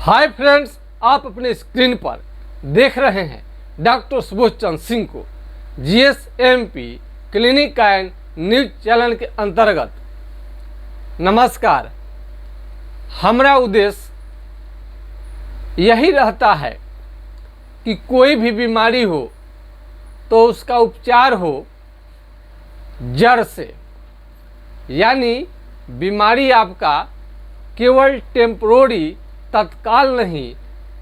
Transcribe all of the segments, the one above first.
Hi friends, आप अपने screen पर देख रहे हैं डॉक्टर सुबोध चंद्र सिंह को GSMP clinic and news channel के अंतर्गत। नमस्कार। हमारा उद्देश्य यही रहता है कि कोई भी बीमारी हो तो उसका उपचार हो जड़ से, यानी बीमारी आपका केवल टेम्परोरी तत्काल नहीं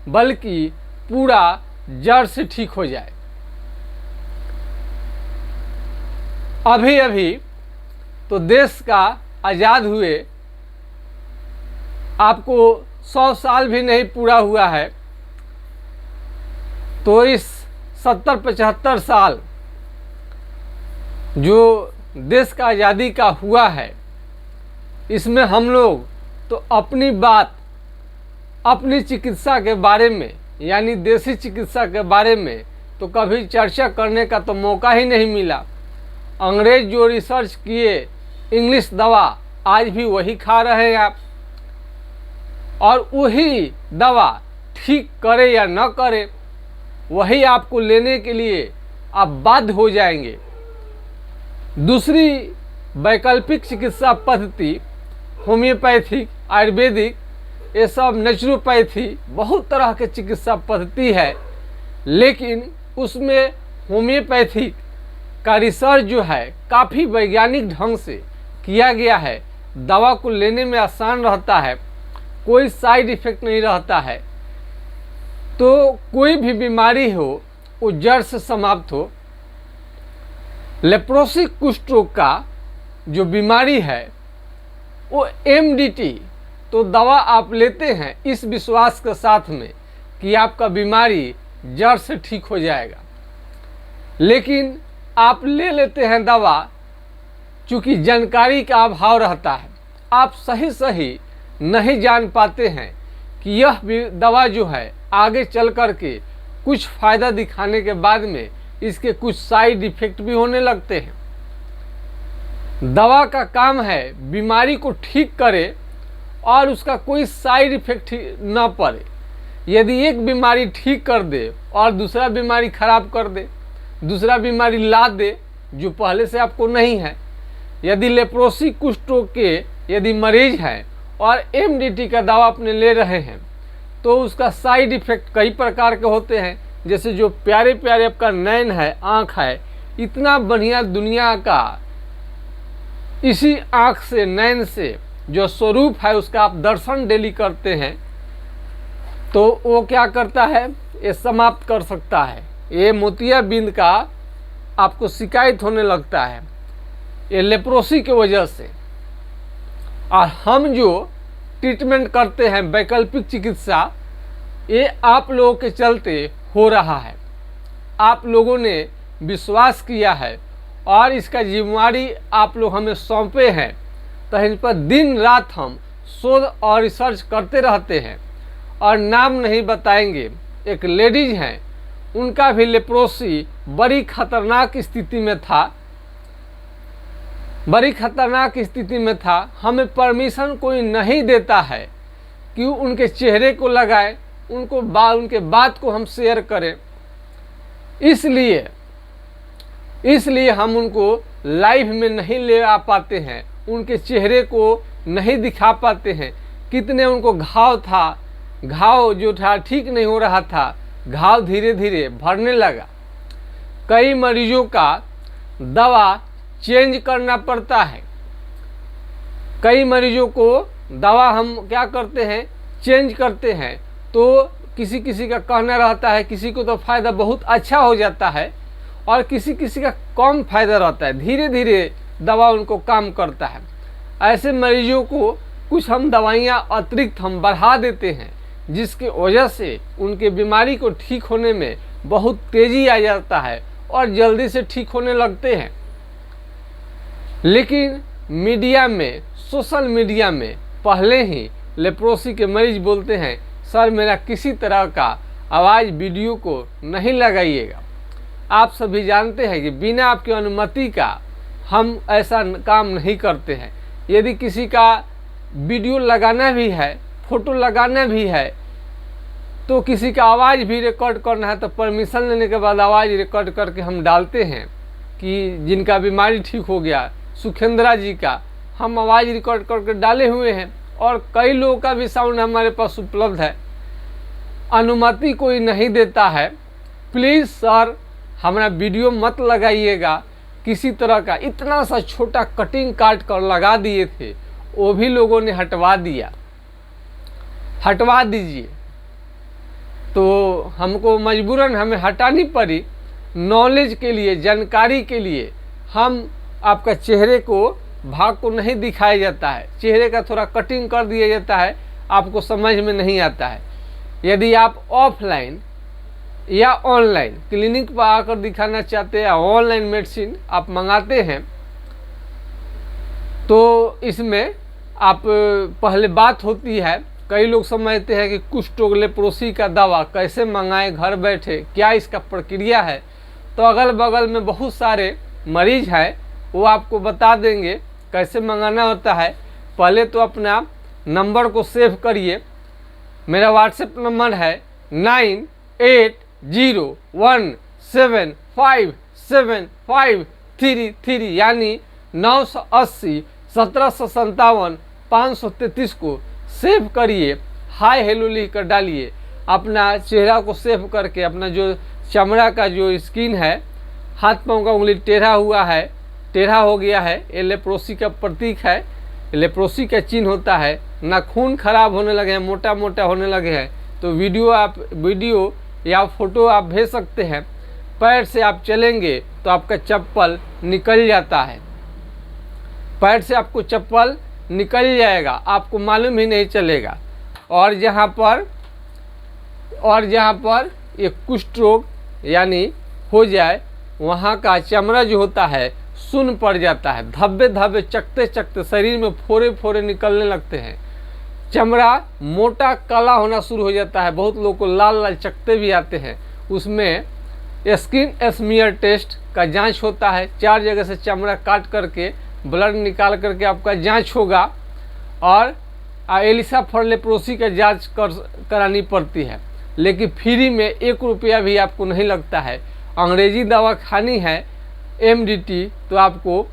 बल्कि पूरा जड़ से ठीक हो जाए। अभी अभी तो देश का आज़ाद हुए आपको 100 साल भी नहीं पूरा हुआ है, तो इस 70-75 साल जो देश का आज़ादी का हुआ है, इसमें हम लोग तो अपनी बात अपनी चिकित्सा के बारे में यानी देसी चिकित्सा के बारे में तो कभी चर्चा करने का तो मौका ही नहीं मिला। अंग्रेज जो रिसर्च किए इंग्लिश दवा आज भी वही खा रहे हैं आप, और वही दवा ठीक करे या न करे वही आपको लेने के लिए आप बाध्य हो जाएंगे। दूसरी वैकल्पिक चिकित्सा पद्धति होम्योपैथिक, आयुर्वेदिक, ये सब नेचुरोपैथी, बहुत तरह के चिकित्सा पद्धति है, लेकिन उसमें होम्योपैथिक का रिसर्च जो है काफ़ी वैज्ञानिक ढंग से किया गया है। दवा को लेने में आसान रहता है, कोई साइड इफ़ेक्ट नहीं रहता है, तो कोई भी बीमारी हो वो जड़ से समाप्त हो। लेप्रोसी कुष्ठ रोग का जो बीमारी है वो MDT, तो दवा आप लेते हैं इस विश्वास के साथ में कि आपका बीमारी जड़ से ठीक हो जाएगा, लेकिन आप ले लेते हैं दवा, चूँकि जानकारी का अभाव रहता है, आप सही नहीं जान पाते हैं कि यह भी दवा जो है आगे चल कर के कुछ फ़ायदा दिखाने के बाद में इसके कुछ साइड इफ़ेक्ट भी होने लगते हैं। दवा का काम है बीमारी को ठीक करे और उसका कोई साइड इफ़ेक्ट ना पड़े। यदि एक बीमारी ठीक कर दे और दूसरा बीमारी ख़राब कर दे, दूसरा बीमारी ला दे जो पहले से आपको नहीं है, यदि लेप्रोसी कुष्ठ रोग के यदि मरीज हैं और MDT का दवा अपने ले रहे हैं तो उसका साइड इफ़ेक्ट कई प्रकार के होते हैं। जैसे जो प्यारे प्यारे आपका नैन है, आँख है, इतना बढ़िया दुनिया का इसी आँख से, नैन से जो स्वरूप है उसका आप दर्शन डेली करते हैं तो वो क्या करता है, ये समाप्त कर सकता है। ये मोतियाबिंद का आपको शिकायत होने लगता है ये लेप्रोसी की वजह से। और हम जो ट्रीटमेंट करते हैं वैकल्पिक चिकित्सा, ये आप लोगों के चलते हो रहा है। आप लोगों ने विश्वास किया है और इसका जिम्मेवारी आप लोग हमें सौंपे हैं, तो इन पर दिन रात हम शोध और रिसर्च करते रहते हैं। और नाम नहीं बताएंगे, एक लेडीज हैं, उनका भी लेप्रोसी बड़ी खतरनाक स्थिति में था, हमें परमिशन कोई नहीं देता है कि उनके चेहरे को लगाए, उनके बात को हम शेयर करें। इसलिए हम उनको लाइव में नहीं ले आ पाते हैं, उनके चेहरे को नहीं दिखा पाते हैं। कितने उनको घाव जो था ठीक नहीं हो रहा था, घाव धीरे धीरे भरने लगा। कई मरीजों का दवा चेंज करना पड़ता है, कई मरीजों को दवा हम क्या करते हैं, चेंज करते हैं। तो किसी का कहना रहता है, किसी को तो फ़ायदा बहुत अच्छा हो जाता है और किसी का कम फ़ायदा रहता है, धीरे धीरे दवा उनको काम करता है। ऐसे मरीजों को कुछ हम दवाइयाँ अतिरिक्त हम बढ़ा देते हैं, जिसकी वजह से उनके बीमारी को ठीक होने में बहुत तेज़ी आ जाता है और जल्दी से ठीक होने लगते हैं। लेकिन मीडिया में, सोशल मीडिया में पहले ही लेप्रोसी के मरीज बोलते हैं, सर मेरा किसी तरह का आवाज़ वीडियो को नहीं लगाइएगा। आप सभी जानते हैं कि बिना आपकी अनुमति का हम ऐसा काम नहीं करते हैं। यदि किसी का वीडियो लगाना भी है, फोटो लगाना भी है, तो किसी का आवाज़ भी रिकॉर्ड करना है तो परमिशन लेने के बाद आवाज़ रिकॉर्ड करके हम डालते हैं कि जिनका बीमारी ठीक हो गया, सुखेंद्रा जी का हम आवाज़ रिकॉर्ड करके डाले हुए हैं, और कई लोगों का भी साउंड हमारे पास उपलब्ध है। अनुमति कोई नहीं देता है, प्लीज़ सर हमारा वीडियो मत लगाइएगा। किसी तरह का इतना सा छोटा कटिंग काट कर लगा दिए थे, वो भी लोगों ने हटवा दिया, हटवा दीजिए। तो हमको मजबूरन हमें हटानी पड़ी। नॉलेज के लिए, जानकारी के लिए हम आपका चेहरे को, भाग को नहीं दिखाया जाता है, चेहरे का थोड़ा कटिंग कर दिया जाता है, आपको समझ में नहीं आता है। यदि आप ऑफलाइन या ऑनलाइन क्लिनिक पर आकर दिखाना चाहते हैं, ऑनलाइन मेडिसिन आप मंगाते हैं, तो इसमें आप पहले बात होती है, कई लोग समझते हैं कि कुष्ठ रोग लेप्रोसी का दवा कैसे मंगाएं घर बैठे, क्या इसका प्रक्रिया है। तो अगल बगल में बहुत सारे मरीज हैं, वो आपको बता देंगे कैसे मंगाना होता है। पहले तो अपना नंबर को सेव करिए। मेरा व्हाट्सएप नंबर है 9801757533 यानी 980 1757 533 को सेव करिए, हाय हेलो लिख कर डालिए। अपना चेहरा को सेव करके अपना जो चमड़ा का जो स्किन है, हाथ पाँव का उंगली टेढ़ा हुआ है, टेढ़ा हो गया है, ये लेप्रोसी का प्रतीक है, लेप्रोसी का चिन्ह होता है। नाखून खराब होने लगे हैं, मोटा मोटा होने लगे हैं, तो वीडियो या फोटो आप भेज सकते हैं। पैर से आप चलेंगे तो आपका चप्पल निकल जाता है, पैर से आपको चप्पल निकल जाएगा, आपको मालूम ही नहीं चलेगा। और जहाँ पर ये कुष्ठ रोग यानी हो जाए, वहाँ का चमड़ा जो होता है सुन्न पड़ जाता है, धब्बे धब्बे चकते चकते शरीर में फोड़े फोड़े निकलने लगते हैं, चमड़ा मोटा काला होना शुरू हो जाता है। बहुत लोगों को लाल लाल चकते भी आते हैं। उसमें स्किन स्मीयर टेस्ट का जांच होता है, 4 जगह से चमड़ा काट करके ब्लड निकाल करके आपका जांच होगा, और एलिसा फॉर लेप्रोसी का जांच करानी पड़ती है, लेकिन फ्री में 1 रुपया भी आपको नहीं लगता है। अंग्रेजी दवा खानी है MDT तो आपको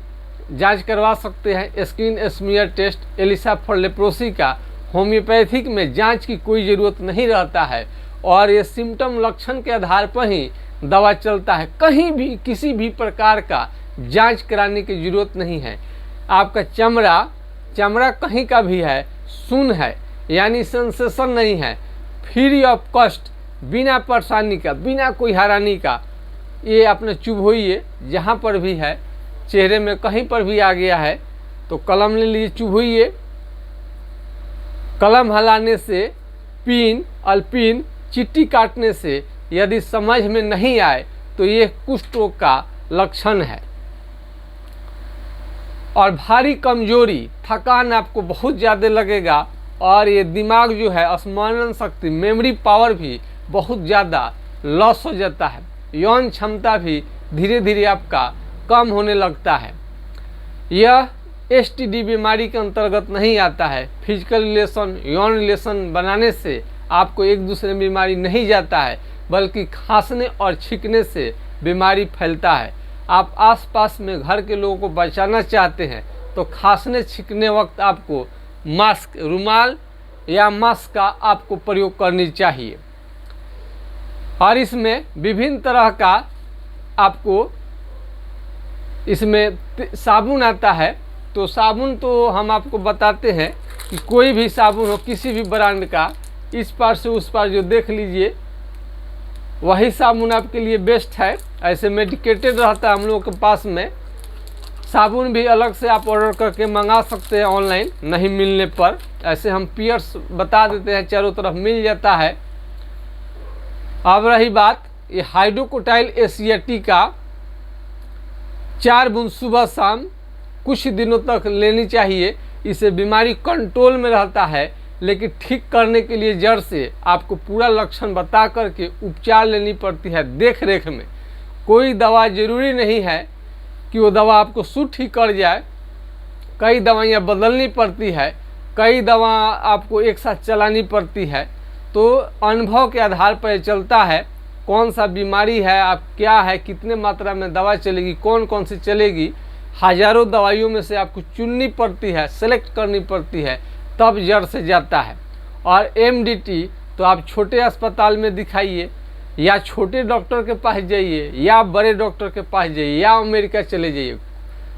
जांच करवा सकते हैं, skin smear test ELISA for leprosy का। होम्योपैथिक में जांच की कोई ज़रूरत नहीं रहता है, और ये सिम्टम लक्षण के आधार पर ही दवा चलता है। कहीं भी किसी भी प्रकार का जांच कराने की ज़रूरत नहीं है। आपका चमड़ा कहीं का भी है, सुन्न है यानी सेंसेशन नहीं है, फ्री ऑफ कॉस्ट, बिना परेशानी का, बिना कोई हैरानी का, ये अपने चुभोइए जहाँ पर भी है, चेहरे में कहीं पर भी आ गया है तो कलम ले लीजिए, चुभोइए। कलम हलाने से, पिन अल्पिन चिट्ठी काटने से यदि समझ में नहीं आए तो ये कुष्ठ रोग का लक्षण है। और भारी कमजोरी, थकान आपको बहुत ज़्यादा लगेगा, और ये दिमाग जो है, स्मरण शक्ति, मेमोरी पावर भी बहुत ज़्यादा लॉस हो जाता है। यौन क्षमता भी धीरे धीरे आपका कम होने लगता है। यह STD बीमारी के अंतर्गत नहीं आता है। फिजिकल रिलेशन, यौन रिलेशन बनाने से आपको एक दूसरे में बीमारी नहीं जाता है, बल्कि खांसने और छींकने से बीमारी फैलता है। आप आसपास में घर के लोगों को बचाना चाहते हैं तो खांसने छींकने वक्त आपको मास्क, रुमाल या मास्क का आपको प्रयोग करनी चाहिए। और इसमें विभिन्न तरह का आपको इसमें साबुन आता है, तो साबुन तो हम आपको बताते हैं कि कोई भी साबुन हो, किसी भी ब्रांड का, इस पार से उस पार जो देख लीजिए वही साबुन आपके लिए बेस्ट है। ऐसे मेडिकेटेड रहता है हम लोगों के पास में। साबुन भी अलग से आप ऑर्डर करके मंगा सकते हैं ऑनलाइन, नहीं मिलने पर। ऐसे हम पियर्स बता देते हैं, चारों तरफ मिल जाता है। अब रही बात ये हाइड्रोकोटाइल एसिएटी का 4 बूंद सुबह शाम कुछ दिनों तक लेनी चाहिए। इससे बीमारी कंट्रोल में रहता है, लेकिन ठीक करने के लिए जड़ से आपको पूरा लक्षण बता करके उपचार लेनी पड़ती है देख रेख में। कोई दवा ज़रूरी नहीं है कि वो दवा आपको सूट ही कर जाए, कई दवाइयाँ बदलनी पड़ती है, कई दवा आपको एक साथ चलानी पड़ती है। तो अनुभव के आधार पर चलता है कौन सा बीमारी है, आप क्या है, कितने मात्रा में दवा चलेगी, कौन कौन सी चलेगी। हजारों दवाइयों में से आपको चुननी पड़ती है, सेलेक्ट करनी पड़ती है, तब जड़ से जाता है। और MDT तो आप छोटे अस्पताल में दिखाइए, या छोटे डॉक्टर के पास जाइए, या बड़े डॉक्टर के पास जाइए, या अमेरिका चले जाइए,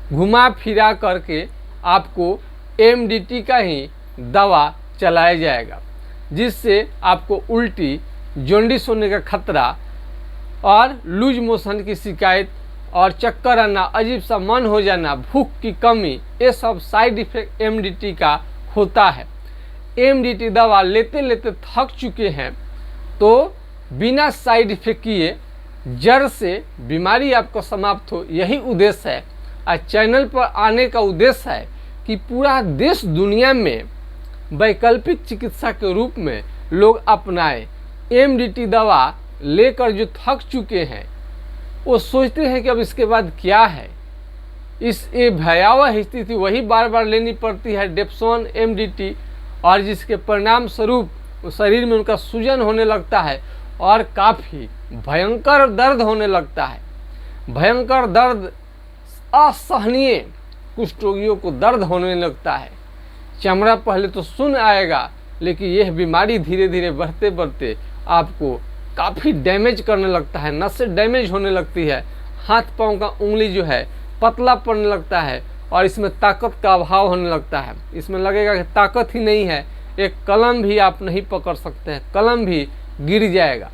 घुमा फिरा करके आपको MDT का ही दवा चलाया जाएगा, जिससे आपको उल्टी, जॉन्डिस होने का खतरा और लूज मोशन की शिकायत और चक्कर आना, अजीब सा मन हो जाना, भूख की कमी, ये सब साइड इफेक्ट MDT का होता है। MDT दवा लेते लेते थक चुके हैं तो बिना साइड इफेक्ट किए जड़ से बीमारी आपको समाप्त हो, यही उद्देश्य है। और चैनल पर आने का उद्देश्य है कि पूरा देश दुनिया में वैकल्पिक चिकित्सा के रूप में लोग अपनाएं। MDT दवा लेकर जो थक चुके हैं वो सोचते हैं कि अब इसके बाद क्या है, ये भयावह स्थिति वही बार बार लेनी पड़ती है, डेप्सोन MDT, और जिसके परिणाम स्वरूप शरीर में उनका सूजन होने लगता है और काफ़ी भयंकर दर्द होने लगता है। भयंकर दर्द, असहनीय कुष्ठ रोगियों को दर्द होने लगता है। चमड़ा पहले तो सुन आएगा, लेकिन यह बीमारी धीरे धीरे बढ़ते बढ़ते आपको काफ़ी डैमेज करने लगता है, नसें डैमेज होने लगती है, हाथ पाँव का उंगली जो है पतला पड़ने लगता है और इसमें ताकत का अभाव होने लगता है। इसमें लगेगा कि ताकत ही नहीं है, एक कलम भी आप नहीं पकड़ सकते हैं, कलम भी गिर जाएगा।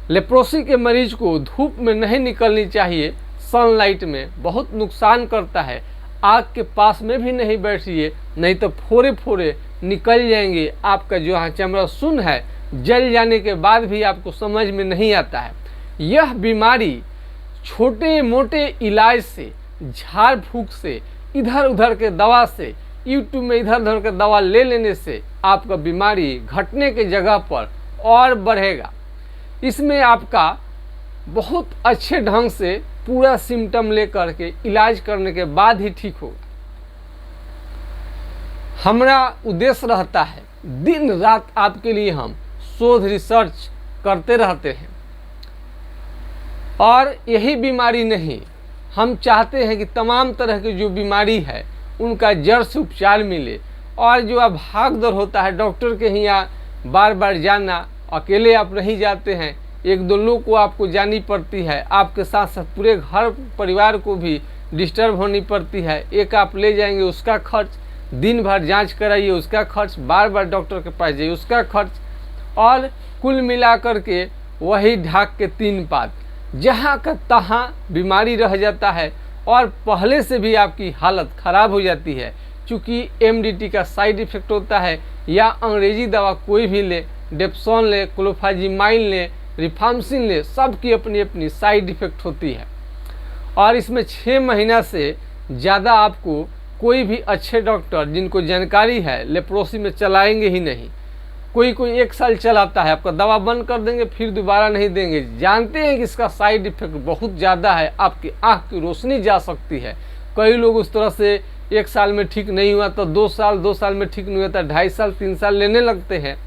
लेप्रोसी के मरीज को धूप में नहीं निकलनी चाहिए, सनलाइट में बहुत नुकसान करता है। आग के पास में भी नहीं बैठिए, नहीं तो फोड़े फोड़े निकल जाएंगे। आपका जो यहाँ चमड़ा सुन्न है जल जाने के बाद भी आपको समझ में नहीं आता है। यह बीमारी छोटे मोटे इलाज से, झाड़ फूक से, इधर उधर के दवा से, यूट्यूब में इधर उधर के दवा ले लेने से आपका बीमारी घटने के जगह पर और बढ़ेगा। इसमें आपका बहुत अच्छे ढंग से पूरा सिम्टम लेकर के इलाज करने के बाद ही ठीक होगा। हमारा उद्देश्य रहता है दिन रात आपके लिए हम शोध रिसर्च करते रहते हैं, और यही बीमारी नहीं, हम चाहते हैं कि तमाम तरह की जो बीमारी है उनका जड़ से उपचार मिले। और जो अब भाग दौड़ होता है डॉक्टर के यहाँ बार बार जाना, अकेले आप नहीं जाते हैं, एक दो लोग को आपको जानी पड़ती है, आपके साथ साथ पूरे घर परिवार को भी डिस्टर्ब होनी पड़ती है। एक आप ले जाएंगे उसका खर्च, दिन भर जांच कराइए उसका खर्च, बार बार डॉक्टर के पास जाइए उसका खर्च, और कुल मिलाकर के वही ढाक के तीन पात, जहाँ का तहाँ बीमारी रह जाता है और पहले से भी आपकी हालत ख़राब हो जाती है। चूँकि MDT का साइड इफ़ेक्ट होता है, या अंग्रेजी दवा कोई भी ले, डेप्सोन ले, क्लोफाजीमाइन ले, रिफाम्सिन ले, सब की अपनी अपनी साइड इफ़ेक्ट होती है। और इसमें 6 महीना से ज़्यादा आपको कोई भी अच्छे डॉक्टर जिनको जानकारी है लेप्रोसी में चलाएंगे ही नहीं। कोई 1 साल चलाता है, आपका दवा बंद कर देंगे, फिर दोबारा नहीं देंगे। जानते हैं कि इसका साइड इफ़ेक्ट बहुत ज़्यादा है, आपकी आँख की रोशनी जा सकती है। कई लोग उस तरह से 1 साल में ठीक नहीं हुआ तो 2 साल में ठीक नहीं होता, 2.5 साल 3 साल लेने लगते हैं,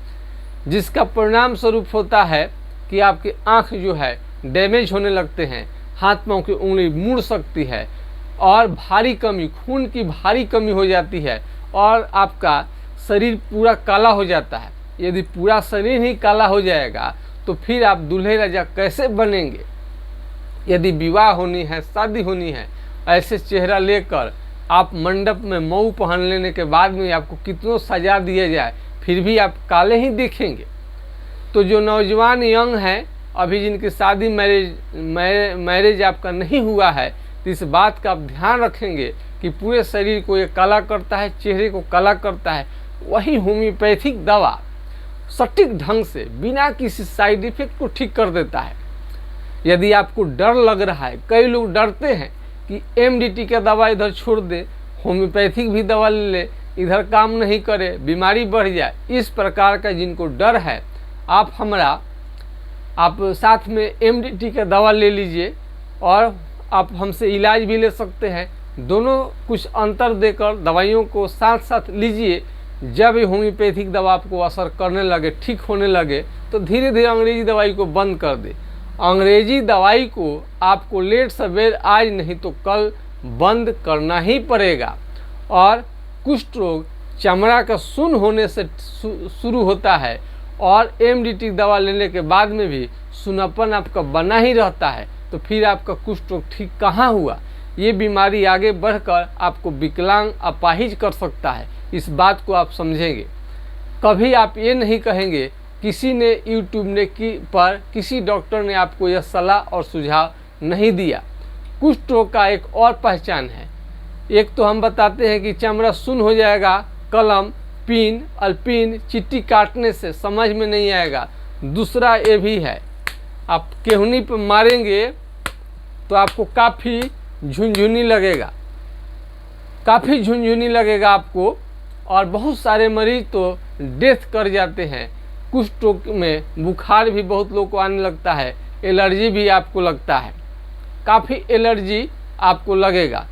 जिसका परिणाम स्वरूप होता है कि आपकी आँख जो है डैमेज होने लगते हैं, हाथ पाँव की उंगली मुड़ सकती है, और भारी कमी, खून की भारी कमी हो जाती है, और आपका शरीर पूरा काला हो जाता है। यदि पूरा शरीर ही काला हो जाएगा तो फिर आप दूल्हे राजा कैसे बनेंगे। यदि विवाह होनी है, शादी होनी है, ऐसे चेहरा लेकर आप मंडप में मऊ पहन लेने के बाद में आपको कितनों सजा दिया जाए फिर भी आप काले ही दिखेंगे। तो जो नौजवान यंग हैं अभी, जिनकी शादी मैरिज आपका नहीं हुआ है, तो इस बात का आप ध्यान रखेंगे कि पूरे शरीर को ये काला करता है, चेहरे को काला करता है। वही होम्योपैथिक दवा सटीक ढंग से बिना किसी साइड इफेक्ट को ठीक कर देता है। यदि आपको डर लग रहा है, कई लोग डरते हैं कि MDT का दवा इधर छोड़ दे, होम्योपैथिक भी दवा ले ले, इधर काम नहीं करे, बीमारी बढ़ जाए, इस प्रकार का जिनको डर है, आप साथ में MDT का दवा ले लीजिए और आप हमसे इलाज भी ले सकते हैं। दोनों कुछ अंतर देकर दवाइयों को साथ साथ लीजिए, जब ये होम्योपैथिक दवा आपको असर करने लगे, ठीक होने लगे, तो धीरे धीरे अंग्रेजी दवाई को बंद कर दे। अंग्रेजी दवाई को आपको लेट सवेर आज नहीं तो कल बंद करना ही पड़ेगा। और कुष्ठ रोग चमड़ा का सुन्न होने से शुरू होता है और एमडीटी दवा लेने के बाद में भी सुनापन आपका बना ही रहता है, तो फिर आपका कुष्ठ रोग ठीक कहाँ हुआ। ये बीमारी आगे बढ़कर आपको विकलांग, अपाहिज कर सकता है। इस बात को आप समझेंगे। कभी आप ये नहीं कहेंगे किसी ने यूट्यूब ने पर किसी डॉक्टर ने आपको यह सलाह और सुझाव नहीं दिया। कुष्ठ रोग का एक और पहचान है। एक तो हम बताते हैं कि चमड़ा सुन्न हो जाएगा, कलम, पिन, अल्पिन, चिट्ठी काटने से समझ में नहीं आएगा। दूसरा ये भी है, आप केहूनी पर मारेंगे तो आपको काफ़ी झुनझुनी लगेगा, काफ़ी झुनझुनी लगेगा आपको। और बहुत सारे मरीज तो डेथ कर जाते हैं। कुष्ठ रोग में बुखार भी बहुत लोग को आने लगता है, एलर्जी भी आपको लगता है, काफ़ी एलर्जी आपको लगेगा।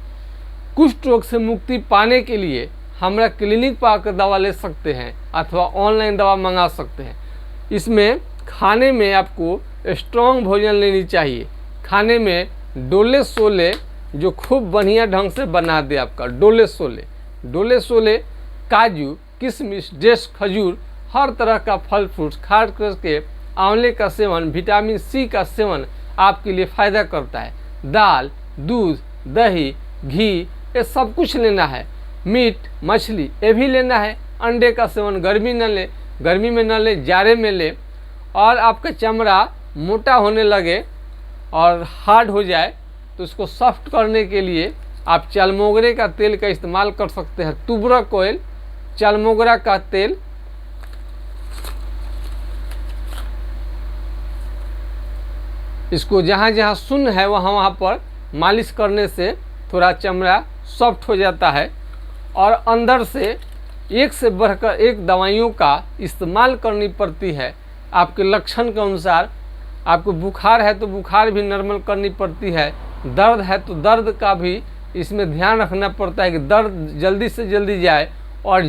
कुष्ठ रोग से मुक्ति पाने के लिए हमारा क्लिनिक पर आकर दवा ले सकते हैं अथवा ऑनलाइन दवा मंगा सकते हैं। इसमें खाने में आपको स्ट्रॉन्ग भोजन लेनी चाहिए। खाने में डोले सोले जो खूब बढ़िया ढंग से बना दे आपका डोले सोले, काजू, किशमिश, डेट्स, खजूर, हर तरह का फल फ्रूट्स खास करके आंवले का सेवन, विटामिन सी का सेवन आपके लिए फ़ायदा करता है। दाल, दूध, दही, घी ये सब कुछ लेना है। मीट, मछली ये भी लेना है। अंडे का सेवन गर्मी में न ले, जाड़े में ले। और आपका चमड़ा मोटा होने लगे और हार्ड हो जाए तो इसको सॉफ्ट करने के लिए आप चलमोगरे का तेल का इस्तेमाल कर सकते हैं। तुबरक ऑयल, चलमोगरा का तेल, इसको जहाँ जहाँ सुन्न है वहाँ पर मालिश करने से थोड़ा चमड़ा सॉफ्ट हो जाता है। और अंदर से एक से बढ़कर एक दवाइयों का इस्तेमाल करनी पड़ती है आपके लक्षण के अनुसार। आपको बुखार है तो बुखार भी नॉर्मल करनी पड़ती है, दर्द है तो दर्द का भी इसमें ध्यान रखना पड़ता है कि दर्द जल्दी से जल्दी जाए और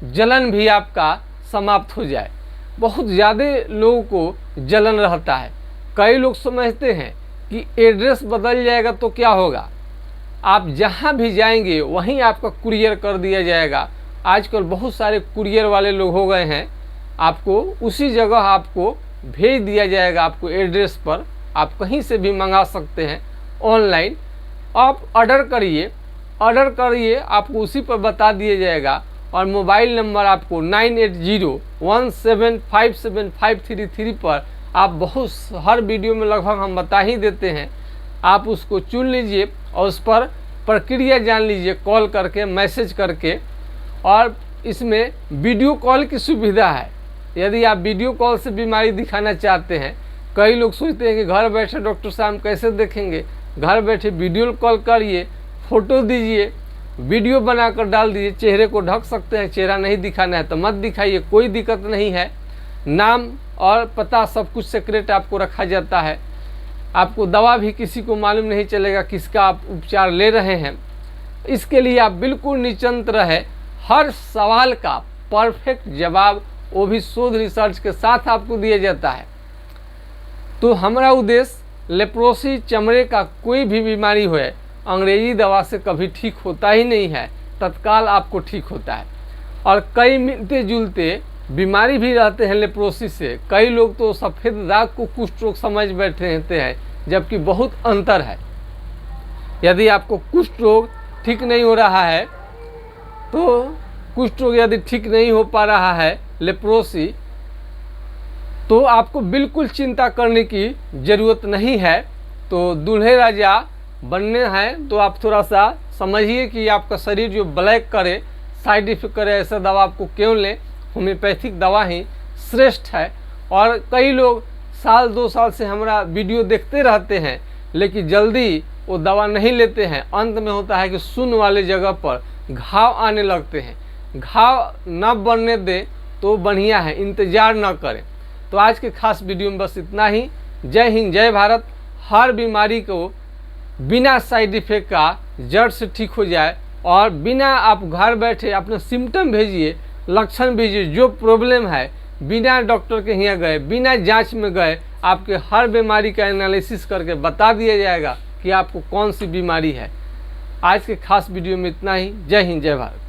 जलन भी आपका समाप्त हो जाए। बहुत ज़्यादा लोगों को जलन रहता है। कई लोग समझते हैं कि एड्रेस बदल जाएगा तो क्या होगा, आप जहाँ भी जाएंगे वहीं आपका कुरियर कर दिया जाएगा। आजकल बहुत सारे कुरियर वाले लोग हो गए हैं, आपको उसी जगह आपको भेज दिया जाएगा आपको एड्रेस पर। आप कहीं से भी मंगा सकते हैं ऑनलाइन। आप ऑर्डर करिए, आपको उसी पर बता दिया जाएगा। और मोबाइल नंबर आपको 9801757533 पर आप बहुत हर वीडियो में लगभग हम बता ही देते हैं। आप उसको चुन लीजिए और उस पर प्रक्रिया जान लीजिए, कॉल करके, मैसेज करके। और इसमें वीडियो कॉल की सुविधा है। यदि आप वीडियो कॉल से बीमारी दिखाना चाहते हैं, कई लोग सोचते हैं कि घर बैठे डॉक्टर साहब कैसे देखेंगे, घर बैठे वीडियो कॉल करिए, फ़ोटो दीजिए, वीडियो बनाकर डाल दीजिए। चेहरे को ढक सकते हैं, चेहरा नहीं दिखाना है तो मत दिखाइए, कोई दिक्कत नहीं है। नाम और पता सब कुछ सीक्रेट आपको रखा जाता है। आपको दवा भी किसी को मालूम नहीं चलेगा किसका आप उपचार ले रहे हैं। इसके लिए आप बिल्कुल निश्चिंत रहे। हर सवाल का परफेक्ट जवाब वो भी शोध रिसर्च के साथ आपको दिया जाता है। तो हमारा उद्देश्य लेप्रोसी चमड़े का कोई भी बीमारी हो, अंग्रेजी दवा से कभी ठीक होता ही नहीं है, तत्काल आपको ठीक होता है। और कई मिलते जुलते बीमारी भी रहते हैं लेप्रोसी से। कई लोग तो सफ़ेद दाग को कुष्ठ रोग समझ बैठे रहते हैं, जबकि बहुत अंतर है। यदि आपको कुष्ठ रोग ठीक नहीं हो रहा है, तो कुष्ठ रोग यदि ठीक नहीं हो पा रहा है लेप्रोसी, तो आपको बिल्कुल चिंता करने की ज़रूरत नहीं है। तो दूल्हे राजा बनने हैं तो आप थोड़ा सा समझिए कि आपका शरीर जो ब्लैक करे, साइड इफेक्ट करे, ऐसा दवा आपको क्यों लें। होम्योपैथिक दवा ही श्रेष्ठ है। और कई लोग साल 2 साल से हमारा वीडियो देखते रहते हैं, लेकिन जल्दी वो दवा नहीं लेते हैं। अंत में होता है कि सुन्न वाले जगह पर घाव आने लगते हैं। घाव न बनने दे तो बढ़िया है, इंतज़ार न करें। तो आज के खास वीडियो में बस इतना ही। जय हिंद, जय भारत। हर बीमारी को बिना साइड इफेक्ट का जड़ से ठीक हो जाए, और बिना आप घर बैठे अपना सिम्टम भेजिए, लक्षण भेजिए, जो प्रॉब्लम है बिना डॉक्टर के यहाँ गए, बिना जांच में गए आपके हर बीमारी का एनालिसिस करके बता दिया जाएगा कि आपको कौन सी बीमारी है। आज के खास वीडियो में इतना ही। जय हिंद, जय भारत।